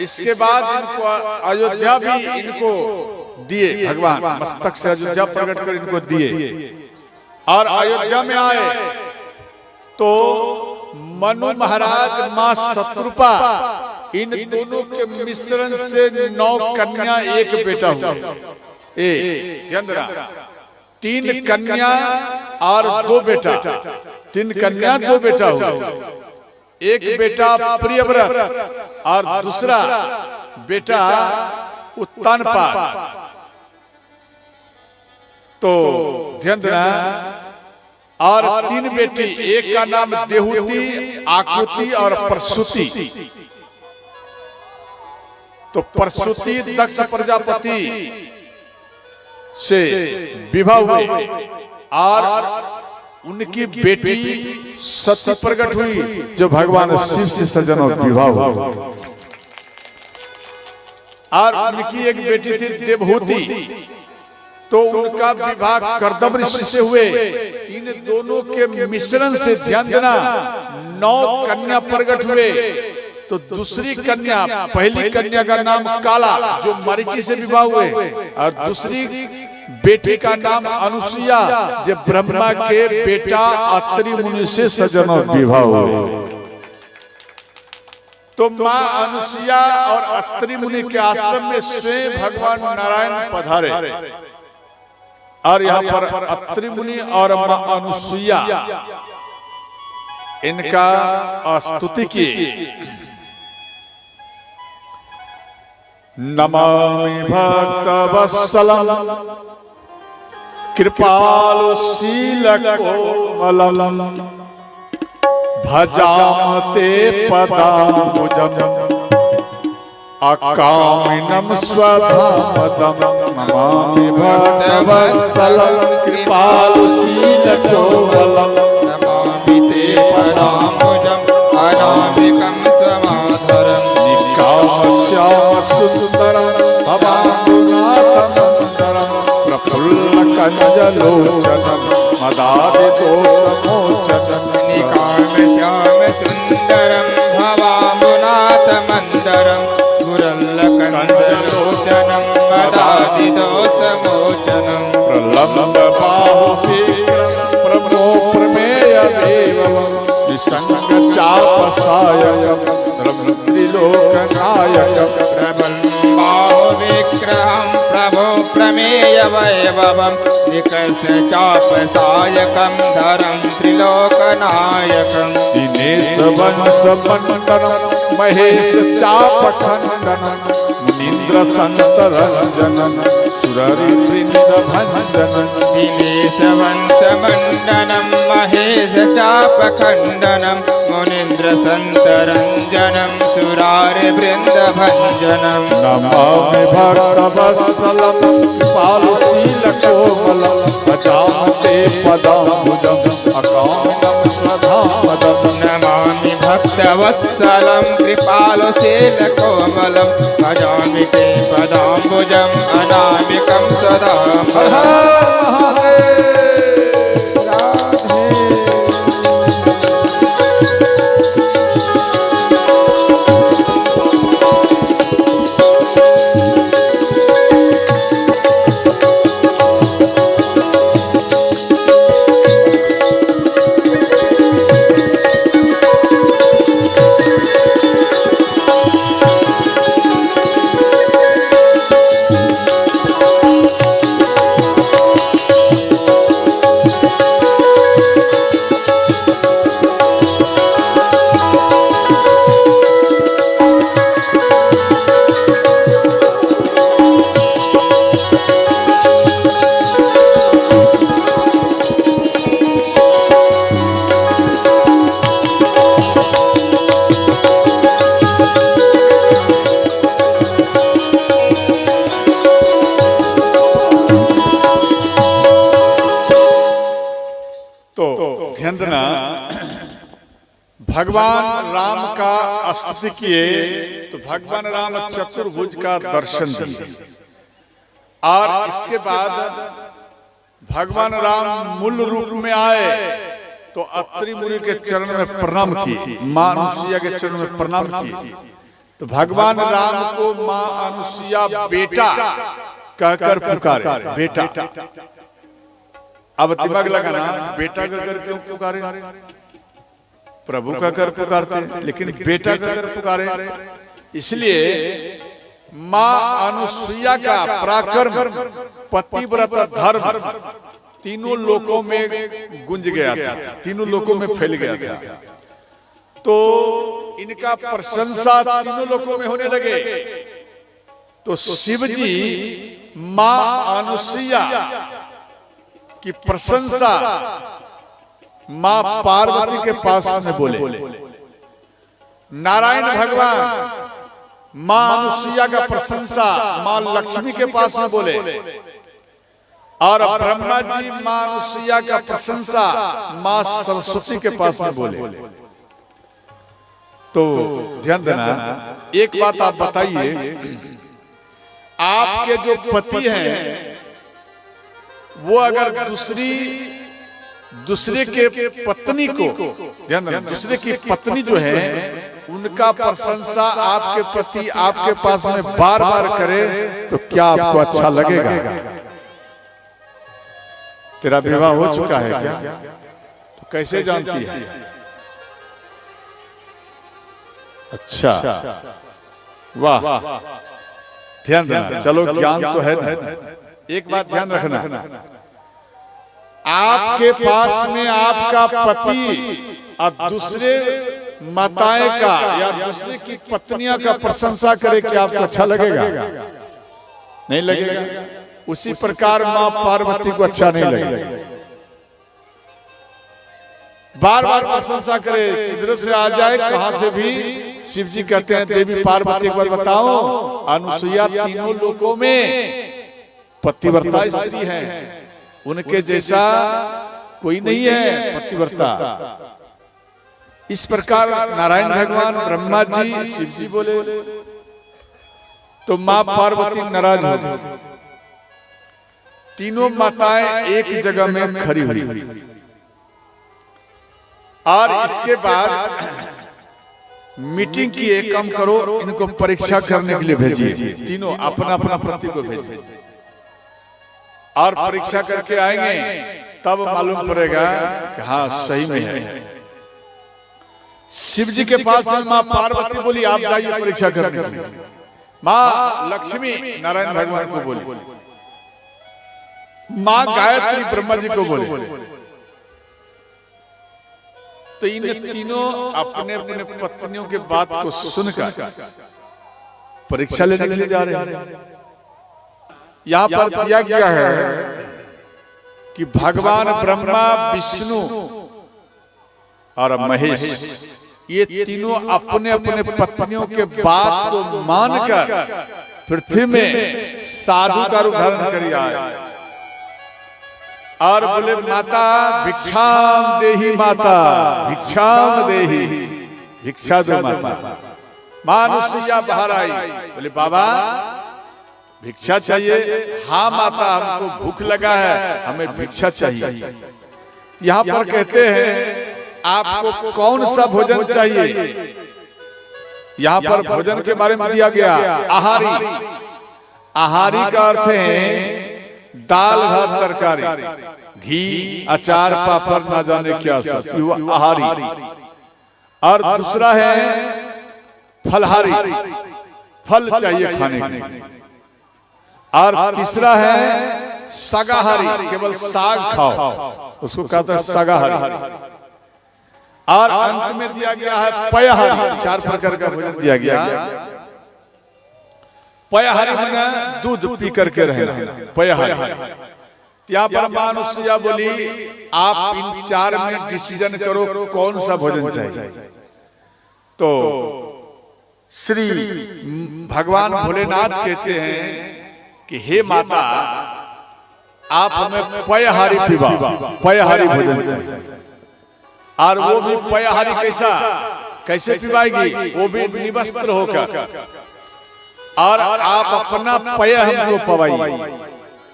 इसके बाद इनको अयोध्या भी इनको दिए, भगवान मस्तक से अयोध्या प्रकट कर इनको दिए। और अयोध्या में आए तो मनु महाराज मां शत्रुपा इन दोनों के मिश्रण से 9 कन्या एक बेटा हुआ। चंद्रा 3 कन्या और 2 बेटा, 3 कन्या 2 बेटा हुआ। एक बेटा प्रियव्रत और दूसरा बेटा उत्तानपा। तो ध्यान देना, और 3 बेटी, एक का नाम देहूति, आकृति और प्रसूति। तो प्रसूति दक्ष प्रजापति से विवाह हुए और उनकी बेटी सती प्रकट हुई जो भगवान शिव से सजन और विवाह हुआ। और उनकी एक बेटी थी देवहूति, तो उनका विवाह कर्दम ऋषि से हुए। इन दोनों के मिश्रण से ध्यान देना 9 कन्या प्रकट हुए। तो दूसरी कन्या, पहली कन्या का नाम काला जो मरीचि से विवाह हुए, और दूसरी बेटी का नाम अनुसुईया जो ब्रह्मा के बेटा अत्रि मुनि से सजन और विवाह हुए। तो मां अनुसुईया और अत्रि मुनि के आश्रम में स्वयं भगवान नारायण पधारे और यहाँ पर अत्रि मुनि और मां अनुसुईया इनका स्तुति की। नमामि भक्तवत्सलं कृपालुशीलकोमलं भजामते पदाम्बुजम् अकामिनं स्वधामदं। नमामि भक्तवत्सलं कृपालुशीलकोमलं नमामि ते पदाम्बुजम् अनामिकं स्वमाधरम्। श्याम सुंदरं भवाम्बुनाथमंदरं प्रफुल्लकञ्जलोचनं मदादिदोषमोचनं। निकाम श्याम सुंदरं भवाम्बुनाथमंदरं गुरल्लकञ्जलोचनं मदादिदोषमोचनं। प्रलम्ब बाहुविक्रम प्रभो प्रमेय देवं निसंग चापसायकं त्रिलोकनायकं। प्रबलबाहुविग्रहं प्रभो प्रमेय वैभवं निकष चापसायकं धरं त्रिलोकनायकं। दिनेश वंश मंडनं महेश चापखंडनं मुनीन्द्र संत रंजनं सुररि वृंद भंजनं। दिनेश वंश मंडनं महेश चापखंडनं मुनीन्द्र संत रंजनं सुरारि वृंद भंजनं। नमामि भक्तवत्सलं कृपालुशीलकोमलं भजामते पदाम्बुजम् अकामिनं स्वधामदम्। नमामि भक्तवत्सलं कृपालुशीलकोमलं भजामि ते पदाम्बुजम् अनामिकं सदा। भगवान राम का स्तुति किए तो भगवान राम चतुर्भुज का दर्शन दिए और इसके बाद भगवान राम मूल रूप में आए तो अत्रि मुनि के चरण में प्रणाम की, मां अनुसुईया के चरण में प्रणाम की तो भगवान राम को माँ अनुसुईया बेटा कहकर पुकारे, बेटा। अब दिमाग लगाना, बेटा कहकर क्यों पुकारे? प्रभु कहकर पुकारते, लेकिन बेटा कहकर पुकारे इसलिए माँ अनुसुईया का पराक्रम, पतिव्रत धर्म तीनों लोकों में गुंज गया था, तीनों लोकों में फैल गया था। तो इनका प्रशंसा तीनों लोकों में होने लगे। तो शिव जी माँ अनुसुईया की प्रशंसा माँ पार्वती के पास में बोले। नारायण भगवान माँ अनुसुईया का प्रशंसा माँ लक्ष्मी के पास में बोले, और ब्रह्मा जी माँ अनुसुईया का प्रशंसा माँ सरस्वती के पास में बोले। तो ध्यान देना, एक बात आप बताइए, आपके जो पति हैं वो अगर दूसरे के पत्नी को, ध्यान देना, दूसरे की पत्नी जो है उनका प्रशंसा आपके प्रति आपके पास में बार बार करे तो क्या आपको अच्छा लगेगा? तेरा विवाह हो चुका है क्या? तो कैसे जानती है? अच्छा, वाह, ध्यान देना। चलो ज्ञान तो है। एक बात ध्यान रखना, आपके पास में आपका पति और दूसरे माताएं का या दूसरे की पत्नियां का प्रशंसा करे, क्या आपको अच्छा लगेगा? नहीं लगेगा। उसी प्रकार मां पार्वती को अच्छा नहीं लगेगा। बार बार प्रशंसा करे, इधर से आ जाए कहां से भी। शिव जी कहते हैं, देवी पार्वती को बताओ, अनुसुईया तीनों लोकों में पतिव्रता स्त्री है, उनके जैसा कोई नहीं है पतिव्रता। इस प्रकार नारायण भगवान, ब्रह्मा जी, शिव जी बोले तो मां पार्वती नाराज हो गई। तीनों माताएं एक जगह में खड़ी हुई, और इसके बाद मीटिंग की, एक काम करो, इनको परीक्षा करने के लिए भेजिए। तीनों अपना अपना पति को भेजिए, और परीक्षा करके आएंगे तब मालूम पड़ेगा कि हाँ सही में है। शिव जी के पास में मां पार्वती बोली, आप जाइए परीक्षा करने। मां लक्ष्मी नारायण भगवान को बोली, मां गायत्री ब्रह्मा जी को बोले। तो इन तीनों अपने अपने पत्नियों के बात को सुनकर परीक्षा लेने के लिए जा रहे हैं। यहां पर किया गया है कि भगवान ब्रह्मा, विष्णु और महेश, ये तीनों अपने अपने पत्नियों के बात को मानकर पृथ्वी में साधु का रूप धारण कर आए, और बोले, माता भिक्षाम देहि, माता भिक्षाम देहि, भिक्षा दो माता। मां अनुसुईया बाहर आई, बोले, बाबा भिक्षा चाहिए? हाँ माता, हमको भूख लगा है, हमें भिक्षा चाहिए। यहाँ पर कहते हैं आपको कौन सा भोजन चाहिए? यहाँ पर भोजन के बारे में दिया गया आहारी। आहारी का अर्थ है दाल भात तरकारी, घी अचार पापड़ ना जाने क्या सब, आहारी। और दूसरा है फलहारी, फल चाहिए खाने के लिए। और तीसरा है शाकाहारी, केवल साग खाओ, उसको कहते हैं शाकाहारी। और अंत में दिया गया है पयहारी, 4 प्रकार का भोजन दिया गया। पयहारी माने दूध पी करके रहना, पयहारी। यहाँ पर मां अनुसुईया बोली, आप इन 4 में डिसीजन करो कौन सा भोजन चाहिए। तो श्री भगवान भोलेनाथ कहते हैं कि हे माता, आप हमें पयहारी पिलाओ, पयहारी भोजन चाहिए। और वो भी पयहारी कैसे पिलाएगी? वो भी निवस्त्र होकर, और आप अपना पय हमको पवाइए,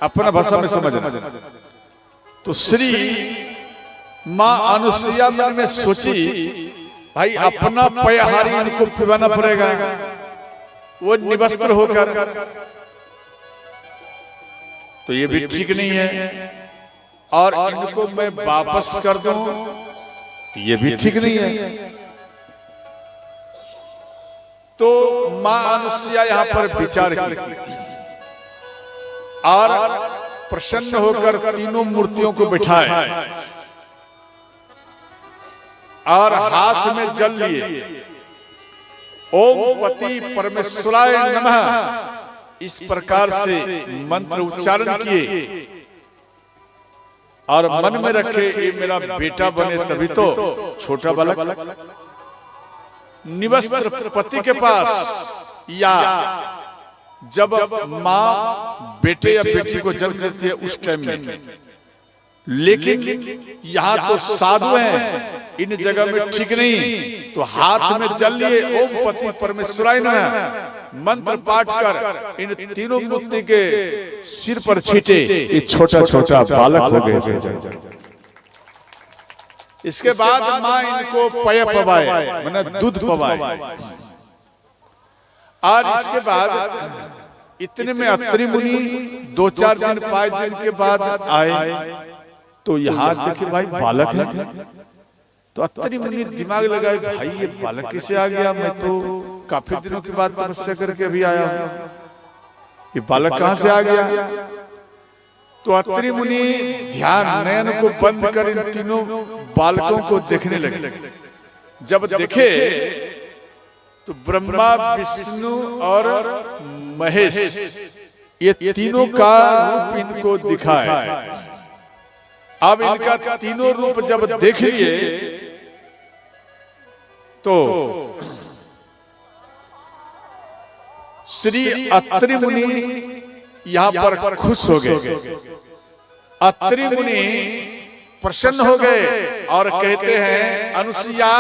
अपना भाषा में समझना। तो श्री मां अनुसुईया मन में सोची, भाई अपना पयहारी इनको पिलाना पड़ेगा, वो निवस्त्र होकर, तो ये भी ठीक नहीं है। और इनको मैं वापस कर दूं तो ये भी ठीक नहीं है। तो मां अनुसुईया यहां पर विचार की और प्रसन्न होकर तीनों मूर्तियों को बिठाए और हाथ में जल लिए, ओम पति परमेश्वराय नमः इस प्रकार से मंत्र उच्चारण किए और मन में रखे ये मेरा बेटा बने तभी तो। छोटा बालक निवस्त्र पति के पास, या जब माँ बेटे या बेटी को जन्म देती है उस टाइम में, लेकिन यहाँ तो साधु हैं, इन जगह में ठीक नहीं। तो हाथ में जल लिए, ओम पति परमेश्वराय नमः मंत्र पाठ कर इन तीनों मूर्ति के सिर पर छींटे। ये छोटा छोटा बालक हो गए। इसके बाद माँ इनको पय पवाए, माने दूध पवाए। और इसके बाद इतने में अत्रि मुनि 2-4 दिन 5 दिन के बाद आए। तो यहाँ देखिए भाई बालक है। तो अत्रि मुनि दिमाग लगाए, भाई ये बालक कैसे आ गया? मैं तो काफी दिनों के बाद तपस्या करके अभी आया हूँ, ये बालक कहाँ से आ गया? तो अत्रि मुनि ध्यान नयन को बंद कर इन तीनों बालकों को देखने लगे। जब देखे तो ब्रह्मा, विष्णु और महेश ये तीनों का रूप इनको दिखा है। अब इनका तीनों रूप जब देख लिए तो श्री अत्रि मुनि यहाँ पर खुश हो गए। अत्रि मुनि प्रसन्न हो गए और कहते हैं, अनुसुईया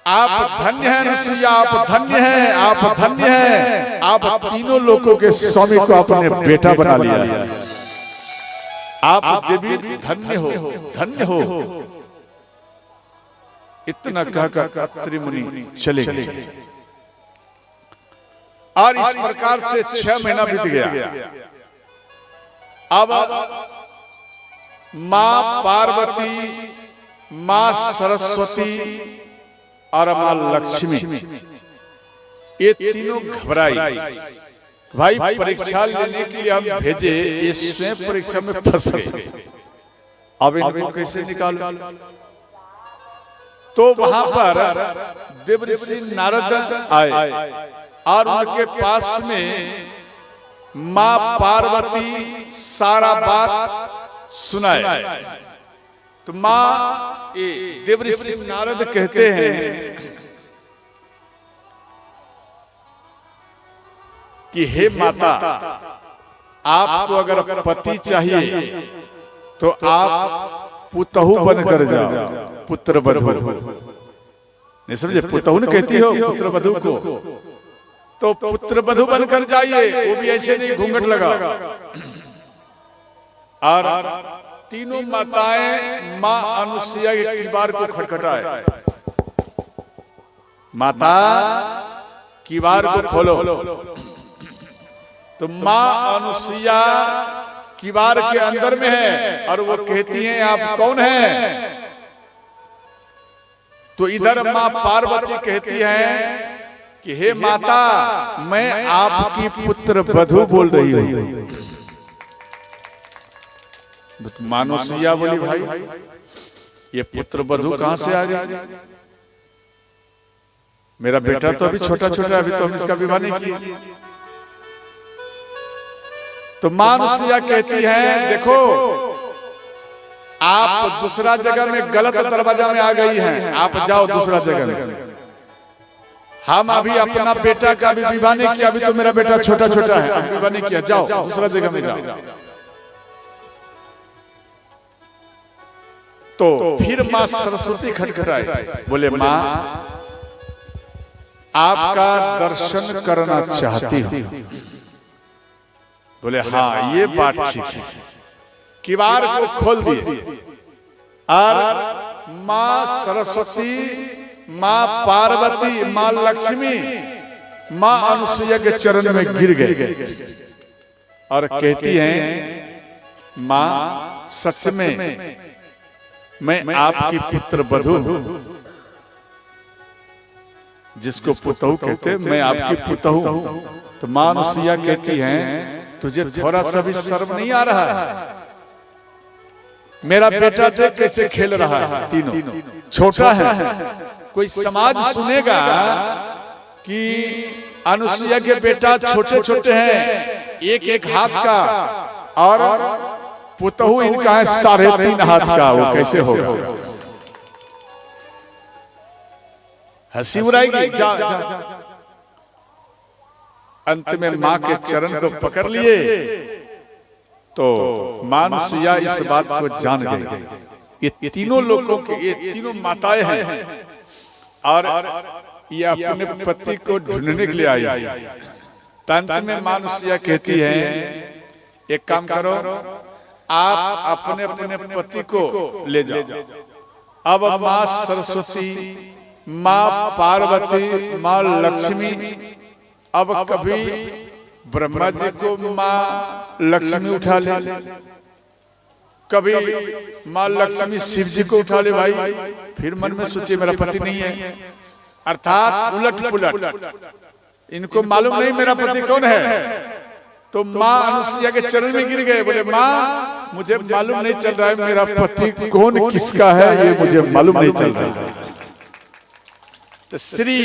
आप धन्य हैं, अनुसुईया आप धन्य हैं, आप धन्य हैं, आप तीनों लोगों के स्वामी को अपने बेटा बना लिया। आप देवी धन्य हो, धन्य हो। इतना कहकर अत्रि मुनि चले गए। और इस प्रकार से 6 महीना बीत गया। अब मां पार्वती, मां सरस्वती और मां लक्ष्मी ये तीनों घबराई। भाई परीक्षा लेने के लिए हम भेजे, ये स्वयं परीक्षा में फंस गए। अब इनको कैसे निकालो? तो वहां पर देवर्षि नारद आए और उनके पास में मां पार्वती सारा बात सुनाए। तो मां देवर्षि नारद कहते हैं कि हे माता, आपको अगर पति चाहिए तो आप पुतहु बनकर जाओ, पुत्र वधू। नहीं समझे? पुतहु न कहती हो पुत्र वधू को, तो पुत्र वधू बनकर जाइए, वो भी ऐसे नहीं घूंघट लगा। और तीनों माताएं मां अनुसुईया के किवाड़ को खटखटाए, माता किवाड़ को खोलो। तो मां अनुसुईया किवाड़ के अंदर में है और वो कहती हैं, आप कौन हैं? तो इधर मां पार्वती कहती है कि हे माता, मैं आपकी पुत्र वधू बोल रही हूं। मां अनुसुईया बोली, भाई ये पुत्र वधू कहां से आ गया? मेरा बेटा तो अभी छोटा छोटा, अभी तो हम इसका विवाह नहीं किए। तो मां अनुसुईया कहती है, देखो आप दूसरा जगह में गलत दरवाजा में आ गई हैं, आप जाओ दूसरा जगह में। हम अभी अपना बेटा का भी विवाह नहीं किया, अभी तो मेरा बेटा छोटा छोटा है, अभी विवाह नहीं किया, जाओ दूसरा जगह में जाओ। तो फिर मां सरस्वती खटखटाई, बोले मां आपका दर्शन करना चाहती हूं। बोले हाँ ये बात ठीक है। किवाड़ को खोल दिए और मां सरस्वती, मां पार्वती, मां लक्ष्मी मां अनुसुईया के चरण में गिर गए और कहती हैं, मां सच में मैं आपकी पुत्र बधू हूं। जिसको पुतहू कहते, मैं आपकी पुतहू हूं। तो मां अनुसुईया कहती हैं, तुझे थोड़ा सा भी शर्म नहीं आ रहा है? मेरा बेटा देख कैसे खेल रहा है, तीनों छोटा है। कोई समाज सुनेगा कि अनुसुईया के बेटा छोटे छोटे हैं, एक एक हाथ का, और पुतहू इनका है 3.5 हाथ का, वो कैसे होगा? हंसी उड़ाएगी। जा, जा, जा। अंत में मां के चरण को पकड़ लिए तो मां अनुसुईया इस बात को जान गई। ये तीनों लोगों के, ये तीनों माताएं हैं और ये अपने पति को ढूंढने के लिए आई। अंत में मां अनुसुईया कहती है, एक काम करो, आप अपने अपने पति को ले जाओ। अब मां सरस्वती, मां पार्वती, मां लक्ष्मी, अब कभी ब्रह्मा जी को मां लक्ष्मी उठा ले, कभी मां लक्ष्मी शिव जी को उठा ले। भाई फिर मन में सोचे मेरा पति नहीं है, अर्थात उलट पुलट। इनको मालूम नहीं मेरा पति कौन है। तो मां अनुसुईया के चरण में गिर गए, बोले मां मुझे मालूम नहीं चल रहा है मेरा पति कौन किसका है, ये मुझे मालूम नहीं चल रहा है। तो श्री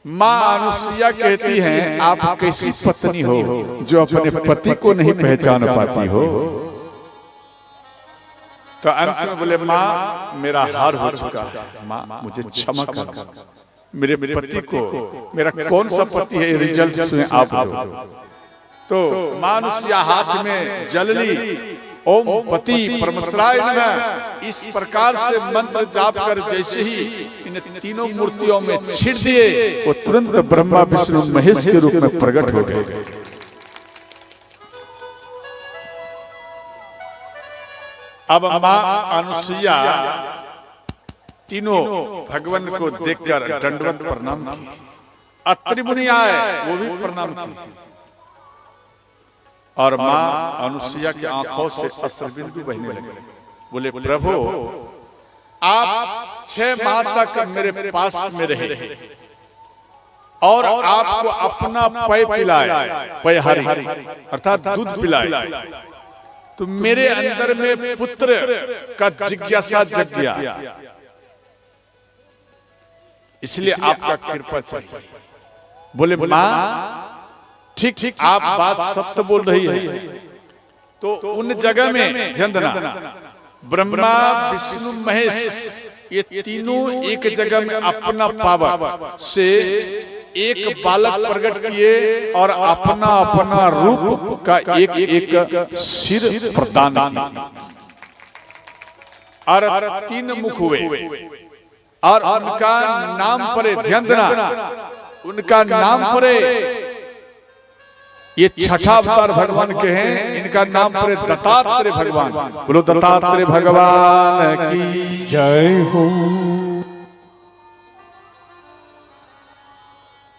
मां अनुसुईया कहती हैं, आप कैसी पत्नी हो जो अपने पति को नहीं पहचान पाती हो? तो अंत में बोले, मां मेरा हार हो चुका है, मां मुझे क्षमा कर, मेरे पति को, मेरा कौन सा पति है, रिजल्ट सुने आप लोग। तो मां अनुसुईया हाथ में जल ली, ओम पति परमेश्वराय नमः, इस प्रकार से मंत्र जाप कर जैसे ही इन तीनों मूर्तियों में छिड़ दिए, वो तुरंत ब्रह्मा विष्णु महेश के रूप में प्रकट हो गए। अब मां अनुसुईया तीनों भगवान को देखकर दंडवत प्रणाम की। अत्रि मुनि आए, वो भी प्रणाम की। और मां अनुसुईया की आंखों से अश्रुबिंदु बहने लगे। बोले, प्रभु आप 6 माह तक मेरे पास में रहे और आपको अपना पेय पिलाए, पेयहारी अर्थात दूध पिलाए, तो मेरे अंदर में पुत्र का जिज्ञासा जग गया, इसलिए आपका कृपा चाहिए। बोले, मां ठीक ठीक आप बात सत्य बोल रही है। तो उन जगह में ध्यान देना, ब्रह्मा विष्णु महेश ये तीनों एक जगह में अपना पावर से एक बालक प्रकट किए और अपना अपना रूप का एक एक सिर प्रदान किया और 3 मुख हुए और उनका नाम पड़े, ध्यान देना, उनका नाम पड़े, ये 6ठा अवतार भगवान के हैं, इनका नाम पड़े दत्तात्रेय भगवान। बोलो दत्तात्रेय भगवान की जय हो।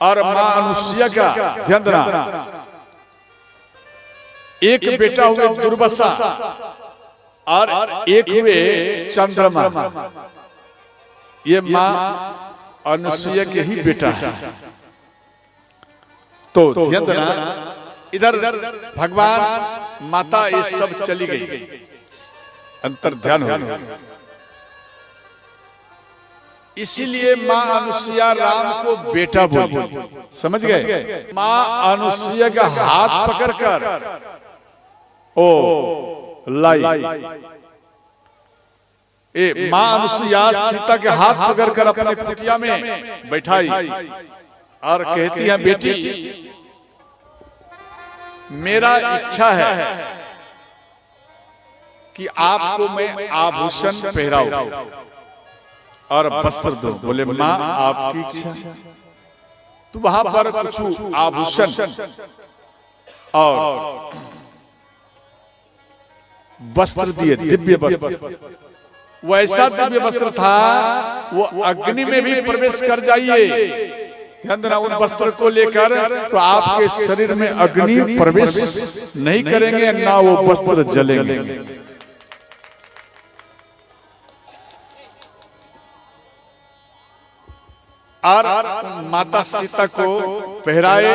और मां अनुसुईया का ध्यान देना, एक बेटा हुए दुर्वासा और एक हुए चंद्रमा। ये मां अनुसुईया के ही बेटा है। तो ध्यान देना, इधर भगवान माता ये सब चली गई, अंतर ध्यान हो। इसीलिए मां अनुसुईया राम को बेटा बोली, समझ गए? मां अनुसुईया का हाथ पकड़कर ओ लाई, मां अनुसुईया सीता के हाथ पकड़कर अपने कुटिया में बैठाई और कहती है, बेटी मेरा इच्छा है कि आपको मैं आभूषण पहराऊं और वस्त्र दूं। बोले, मां आपकी इच्छा। तो वहां पर कुछ आभूषण और वस्त्र दिए, दिव्य वस्त्र। वैसा दिव्य वस्त्र था वो अग्नि में भी प्रवेश कर जाइए ध्यान देना, उन वस्त्र को लेकर तो आपके शरीर में अग्नि प्रवेश नहीं करेंगे, ना वो वस्त्र जलेंगे। और माता सीता को पहराए,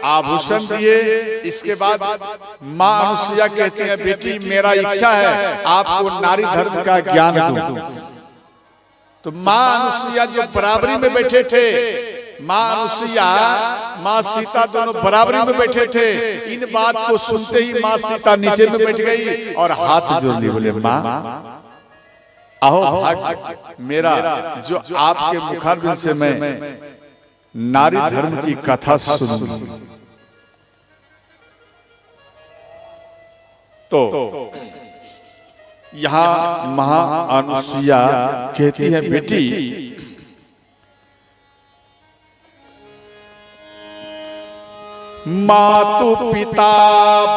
आभूषण दिए। इसके बाद माँ अनुसुईया कहती है, बेटी मेरा इच्छा है आपको नारी धर्म का ज्ञान दूं। तो माँ अनुसुईया जो बराबरी में बैठे थे, माँ अनुसुईया माँ सीता दोनों बराबरी में बैठे थे। इन बात को सुनते ही माँ सीता नीचे में बैठ गई और हाथ जोड़ लिए, बोले माँ आओ, भाग्य मेरा जो आपके मुखारबिंद से मैं नारी धर्म की कथा सुनूं। तो यहाँ महा अनुसुईया कहती है, बेटी मातु पिता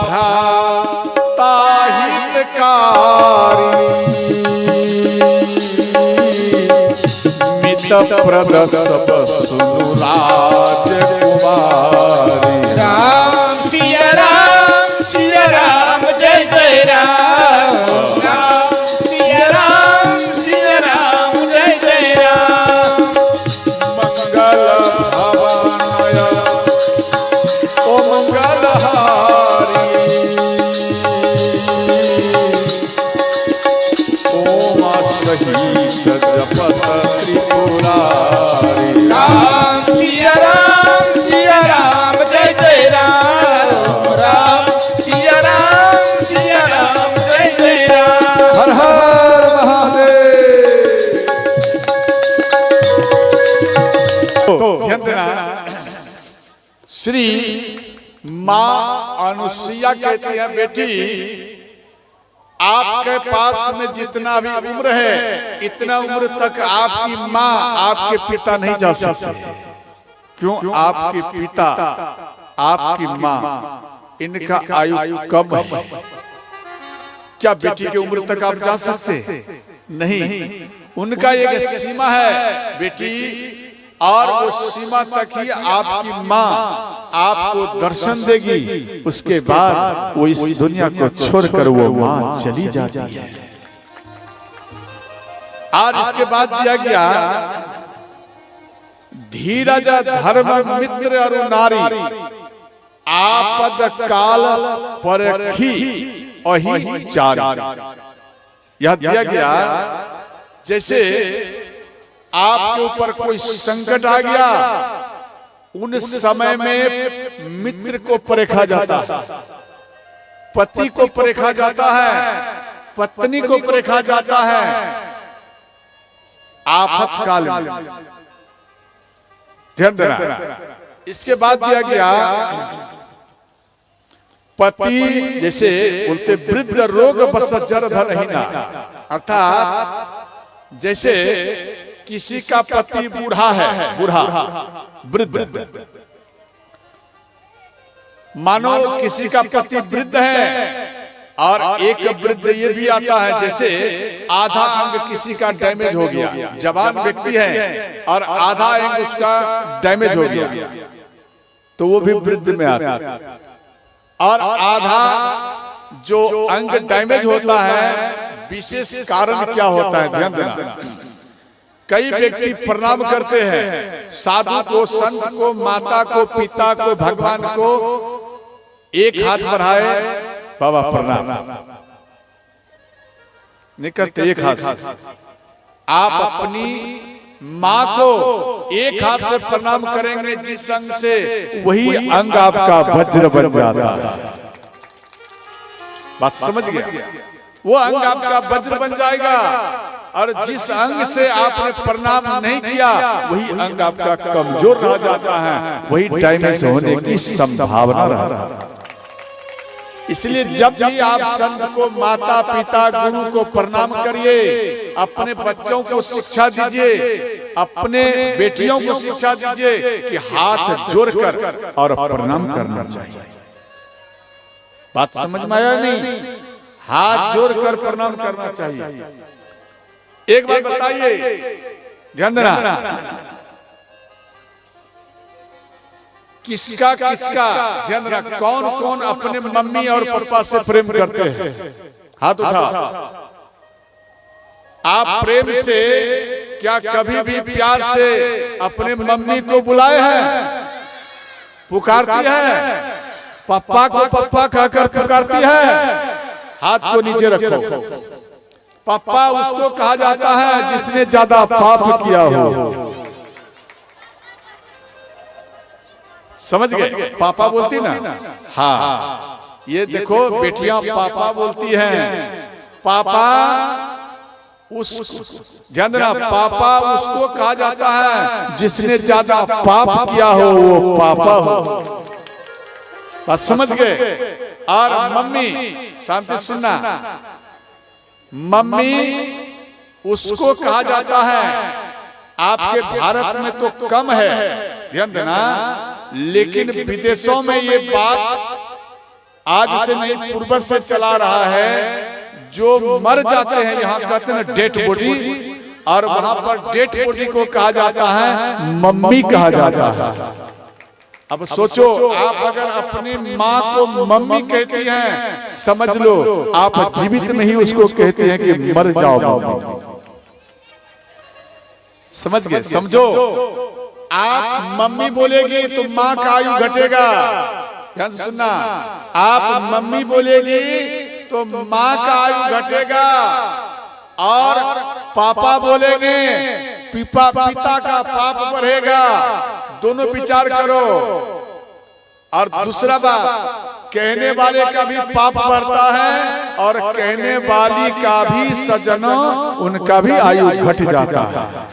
भ्राता हितकारी मित प्रद सब सुनु राजकुमारी। राम सिया राम जय जय राम। राम सिया राम जय जय राम। मंगल भवनय ओ मंगलहारी ओम सहित जपत त्रिपुरारी। राम सिया राम जय जय राम। राम सिया राम जय जय राम। हर हर महादेव। तो ध्यान देना, श्री माँ अनुसुईया कहती है, बेटी आपके पास में जितना भी उम्र है, इतना उम्र तक आपकी माँ आपके पिता नहीं जा सकते। क्यों? आपके पिता आपकी माँ इनका आयु कम है। क्या बेटी की उम्र तक आप जा सकते? नहीं, उनका एक सीमा है बेटी, और उस सीमा तक ही आपकी माँ आपको दर्शन देगी। उसके बाद वो इस दुनिया को छोड़कर वो माँ चली जाती है। और इसके बाद दिया गया, धीरज धर्म मित्र और नारी आपद काल परखी अहि चारी। यह दिया गया, जैसे आपके ऊपर कोई संकट आ गया, उन समय में मित्र को परखा जाता है, पति को परखा जाता है, पत्नी को परखा जाता है। आफत काल में ध्यान देना। इसके बाद दिया गया, पति जैसे बोलते वृद्ध रोग बस जर धरहीना, अर्थात जैसे किसी का पति बूढ़ा है, बूढ़ा वृद्ध, मानो किसी का पति वृद्ध है, और एक वृद्ध ये भी आता है जैसे आधा अंग किसी का डैमेज हो गया, जवान व्यक्ति है और आधा अंग उसका डैमेज हो गया, तो वो भी वृद्ध में आता है। और आधा जो अंग डैमेज होता है, विशेष कारण क्या होता है? ध्यान देना, कई व्यक्ति प्रणाम करते हैं, साधु को, संत को, माता को, पिता को, भगवान को, एक हाथ बढ़ाए बाबा प्रणाम नहीं करते, एक हाथ से। आप अपनी माँ को एक हाथ से प्रणाम करेंगे जिस अंग से, वही अंग आपका वज्र बन जाता है। बात समझ गया? वो अंग आपका वज्र बन जाएगा, और जिस अंग से आपने प्रणाम नहीं किया, वही अंग आपका कमजोर रह जाता है, वही डैमेज होने की संभावना रहता है। इसलिए जब भी आप संत को, माता पिता, गुरु को प्रणाम करिए, अपने बच्चों को शिक्षा दीजिए, अपने बेटियों को शिक्षा दीजिए कि हाथ जोड़कर और प्रणाम करना चाहिए। बात समझ में आया नहीं? हाथ जोड़कर प्रणाम करना चाहिए। एक बात बताइए, ध्यान देना, किसका ध्यान रख, कौन कौन अपने मम्मी और पापा से प्रेम करते हैं? हाथ उठा। आप प्रेम से क्या कभी भी प्यार से अपने मम्मी को बुलाए हैं? पुकारती है? पापा को पापा कहकर पुकारती है? हाथ को नीचे रखो। पापा उसको कहा जाता है जिसने ज्यादा पाप किया हो। समझ गए? पापा बोलती ना? हाँ, ये देखो बेटियां पापा बोलती हैं। पापा ध्यान देना, पापा उसको कहा जाता है जिसने ज्यादा पाप किया हो, वो पापा हो। बात समझ गए? और मम्मी, शांति सुनना, मम्मी उसको कहा जाता है, आपके भारत में तो कम है, ध्यान देना, लेकिन विदेशों में ये बात आज से नहीं पूर्व से चला रहा है। जो मर जाते हैं, यहाँ कहते हैं डेड बॉडी, और वहां पर डेड बॉडी को कहा जाता है मम्मी कहा जाता है। अब सोचो, आप अगर अपनी माँ को मम्मी कहती हैं, समझ लो आप जीवित में ही उसको कहते हैं कि मर जाओ मम्मी। समझ गए? समझो, आप मम्मी बोलेगी तो माँ का आयु घटेगा। ध्यान से सुनना, आप मम्मी बोलेगी तो माँ का आयु घटेगा, और पापा बोलेंगे पिता का पाप बढ़ेगा। दोनों विचार करो। और दूसरा बात, कहने वाले का भी पाप बढ़ता है, और कहने वाली का भी, सज्जनों, उनका भी आयु घट जाता है।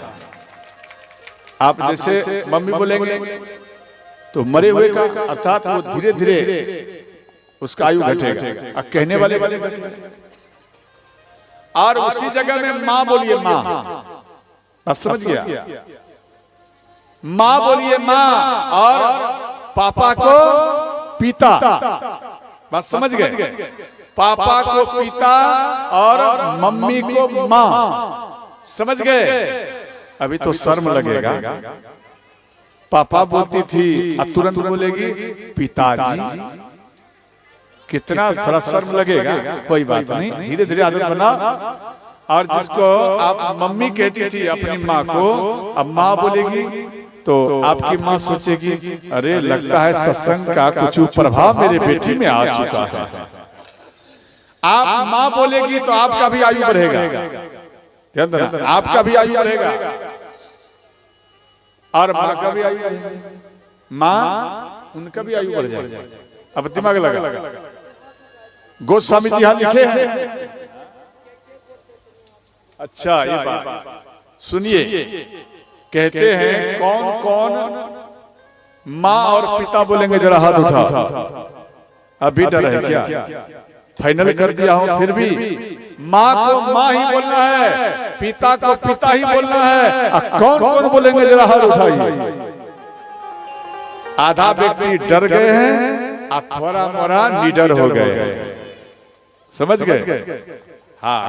आप जैसे मम्मी बोलेंगे तो मरे हुए का अर्थात वो धीरे धीरे उसका आयु घटेगा, और कहने वाले और उसी जगह में माँ बोलिए माँ, आप समझ गया? माँ बोलिए माँ, और पापा को पिता, बात समझ गए? पापा को पिता और मम्मी को माँ, समझ गए? अभी तो शर्म लगेगा, पापा बोलती थी और तुरंत बोलेगी पिताजी, कितना थोड़ा शर्म लगेगा। कोई बात नहीं, धीरे धीरे आदत बना। और जिसको आप मम्मी कहती थी अपनी माँ को, अब माँ बोलेगी तो आपकी माँ सोचेगी, अरे लगता है सत्संग का कुछ प्रभाव मेरे बेटी में आ चुका है। आप माँ बोलेगी तो आपका भी आयु बढ़ेगा, ध्यान देना, आपका भी आयु बढ़ेगा, और माँ का भी आयु बढ़ेगा, माँ उनका भी आयु बढ़ जाएगा। अब दिमाग लगा, गोस्वामी जी यहाँ लिखे हैं। अच्छा, ये बात सुनिए, कहते हैं कौन कौन माँ और पिता बोलेंगे? जरा हाथ उठा। अभी डर है क्या? फाइनल कर दिया हो, फिर भी माँ को माँ ही बोलना है, पिता को पिता ही बोलना है। कौन कौन बोलेंगे? जरा हाथ उठाइए। आधा व्यक्ति डर गए हैं और थोड़ा मोरा निडर हो गए। समझ गए? हाँ।